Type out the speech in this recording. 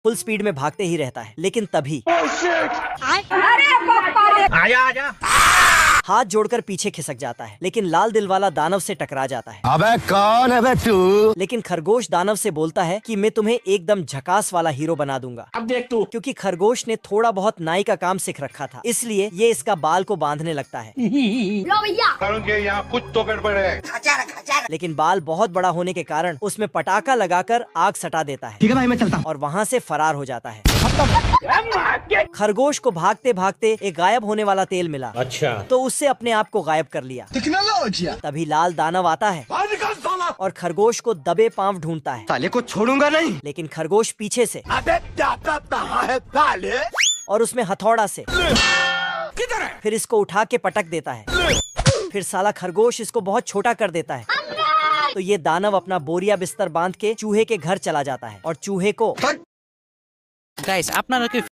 Full speed में भागते ही रहता है, लेकिन तभी आजा हाथ जोड़कर पीछे खिसक जाता है, लेकिन लाल दिल वाला दानव से टकरा जाता है। अबे कौन है बे तू? लेकिन खरगोश दानव से बोलता है कि मैं तुम्हें एकदम झकास वाला हीरो बना दूंगा। अब देख तू। क्योंकि खरगोश ने थोड़ा बहुत नाई का काम सीख रखा था, इसलिए ये इसका बाल को बांधने लगता है। लो भैया, यहाँ कुछ तो गड़बड़ है। लेकिन बाल बहुत बड़ा होने के कारण उसमें पटाखा लगाकर आग सटा देता है। ठीक है भाई, मैं चलता हूँ। और वहाँ से फरार हो जाता है। खरगोश को भागते भागते एक गायब होने वाला तेल मिला। अच्छा। तो उससे अपने आप को गायब कर लिया। तभी लाल दानव आता है और खरगोश को दबे पांव ढूंढता है। साले को छोड़ूंगा नहीं। लेकिन खरगोश पीछे से अबे जाता कहाँ है साले? और उसमें हथौड़ा से फिर इसको उठा के पटक देता है। फिर साला खरगोश इसको बहुत छोटा कर देता है। तो ये दानव अपना बोरिया बिस्तर बांध के चूहे के घर चला जाता है और चूहे को गाइस, আপনারা কি